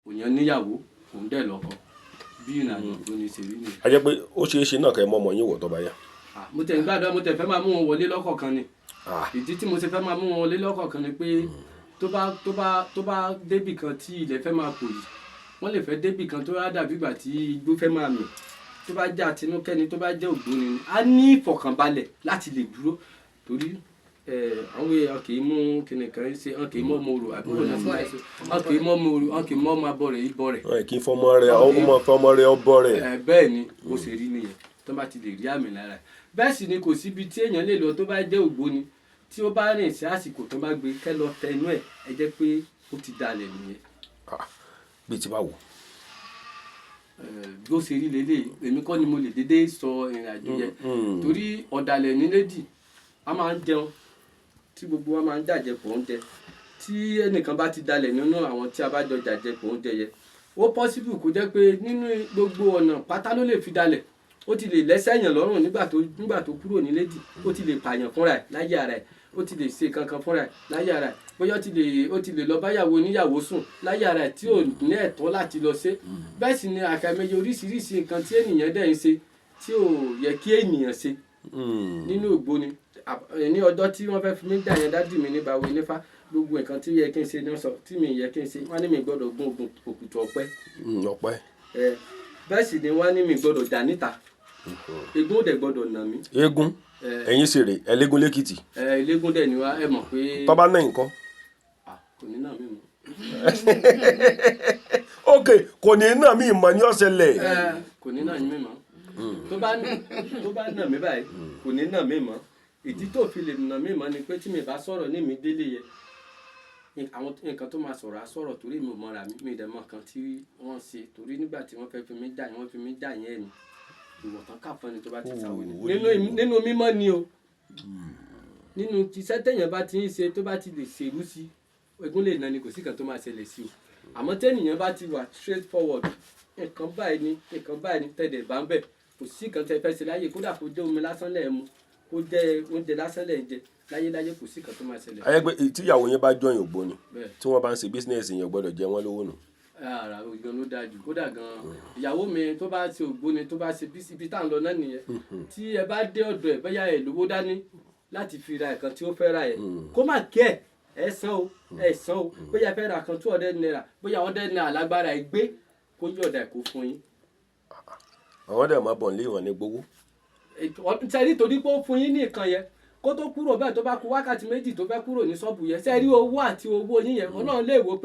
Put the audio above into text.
òyàn níyàwó òun dẹ̀ lọ́kọ bí ìrìnàjò tó ní ṣe rí nìyẹn. a jẹ́ pé ó ṣeé ṣe náà kẹ́ ẹ mọ́ ọmọ yín wọ̀ tó bá yá. mo tẹ̀ ń gbàdúrà mo tẹ̀ fẹ́ máa mú wọn wọlé lọ́kọ̀ọ̀kan ni ìdí tí mo ṣe fẹ́ máa mú wọn wọlé lọ́kọ̀ọ̀kan ni pé tó bá débì kan tí ilẹ̀ fẹ́ máa pò yìí wọ́n lè fẹ́ débì kan tó rá dàbí ìgbà tí igbó fẹ́ máa mì tó bá jẹ́ àtinúkẹ́ni tó bá jẹ́ ògbóni ni a ní ìfọ̀kànbalẹ̀ láti lè dúró torí àwọn èèyàn kì í mú kìnìkan ṣe wọn kì í mọ́ ọmọ orò àbúrò náà fún ẹ̀sùn wọn kì í mọ́ ọmọ orò wọn kì í mọ́ ọmọ abọ́ rẹ̀ ibọ̀ rẹ̀. wọn kì í fọmọ rẹ̀ ọbọ rẹ̀. bẹ́ẹ̀ ni ó ṣe rí nìyẹn tó bá ti lè rí àmì lára ẹ̀ bẹ́ẹ̀ sì ni kò síbi tí èèyàn lè lọ tó bá jẹ́ ògbóni tí ó bá rìn sí àsìkò tó bá gbé kẹ́ lọ tẹnu ẹ̀ ẹ jẹ́ pé ó ti dalẹ̀ nìyẹn. bí ti bá wò. bí ó ṣe rí lélẹ̀ èmi kọ́ ni mo lè dédé sọ ìrìn àjò yẹn torí ọ̀dàlẹ̀ ní lédì a máa ń jẹun tí gbogbo wa máa ń jàjẹpọ̀ oúnjẹ tí ẹnìkan bá ti dalẹ̀ nínú àwọn tí a bá jọ jàjẹpọ̀ oúnjẹ yẹn ó pọ́sibù kó jẹ́ pé nínú gbogbo ọ̀nà pátá ló lè fi dalẹ̀ ó ti lè lẹ́sẹ̀ yàn lọ́rùn nígbà tó kúrò ní lédì ó ti lè pààyàn fúnra ẹ̀ láyé ara ẹ̀ ó ti lè ṣe kankan fúnra ẹ̀ láyé ara ẹ̀ bóyá ó ti lè lọ báyàwó oníyàwó sùn láyé ara ẹ̀ tí ò ní ẹ̀tọ́ láti lọ ṣe bẹ́ẹ̀ sì ni àkàìmọye oríṣiríṣi nǹkan tí ènìyàn dẹ̀ ń ṣe tí ò yẹ kí ènìyàn ṣe nínú ògbóni ní ọjọ́ tí wọ́n fẹ́ fi mí dà yẹn dádì mi ní Báwo Nífá gbogbo nǹkan tí yẹ kí n ṣe ní sọ tí mi yẹ kí n ṣe wọ́n ní mi gbọ́dọ̀ gún òkùtù ọ̀pẹ. bẹ́ẹ̀ sì ni wọ́n ní mi gbọ́dọ̀ jà níta eégún ò dẹ̀ gbọ́dọ̀ nà mí. eégún ẹ̀yin sì rè ẹlẹ́gún lẹ́kìtì. ẹlẹ́gún dẹ̀ ni wá ẹ mọ̀ pé. tọ́ba náà nǹkan. kò ní nà mí mọ́. ok kò ní nà mí mọ́ ní ọ̀sẹ̀ lẹ̀. kò ní nà mí mọ́ tó bá nà mí báyìí kò ní nà mí mọ́ ìdí tó fi lè nà mí mọ́ ni pé tí mi bá sọ̀rọ̀ ní mi délé yẹ àwọn nǹkan tó máa sọ̀rọ̀ á sọ̀rọ̀ torí mi ò mọ̀ra mi ìdẹ̀mọ̀ kan tí wọ́n ṣe torí nígbà tí wọ́n fẹ́ fi mí jà yẹn wọ́n fi mí jà yẹn ni ìwọ̀n kan kà fún ẹni tó bá ti sáwọ́ ni nínú mímọ́ ni o nínú iṣẹ́ téèyàn bá ti ń ṣe tó bá ti lè ṣèrú sí eégún lè nà ni kò sí kan tó máa ṣẹlẹ̀ sí o àmọ́ téèyàn bá ti wà straight forward nǹkan báyìí ni tẹ̀lé bá ń bẹ̀ kò sí kan tẹ́ fẹ́ ṣe láyé kódà kó jẹ́ omi lásán lẹ́ẹ̀ mu kó jẹ́ oúnjẹ lásán lẹ́ẹ̀ jẹ láyé kò sí kan tó máa ṣẹlẹ̀. ayẹgbẹ́ tíyàwó yẹn bá jọyìn ògbóni tí wọ́n bá ń ṣe bísínẹ́sì yẹn gbọ́dọ̀ jẹ wọ́n lówó nù. ara gan ló dáa jù kódà gan ìyàwó mi tó bá ṣe ògbóni tó bá ṣe ibi tá à ń lọ náà nìyẹn tí ẹ bá dé ọ̀dọ̀ ẹ̀ bóyá ẹ lówó dání láti fi ra ẹ̀kan tí ó fẹ́ ra ẹ̀ kó má kí ẹ san o bóyá ẹ fẹ́ ra kan 200 naira bóyá 100 naira lágbára ẹ gbé kó yọ̀ọ̀dà ẹ̀ kó fún yín. àwọn dẹ̀ máa bọ̀ nílé ìwọ̀n ní gbowó. sẹ́rí torí pé ó fún yín ní nǹkan yẹn kó tó kúrò bẹ́ẹ̀ tó bá kù wákàtí méjì tó fẹ́ kúrò ní ṣọ́ọ̀bù yẹn sẹ́rí owó àti owó yín yẹn ọlọ́run lè wò pé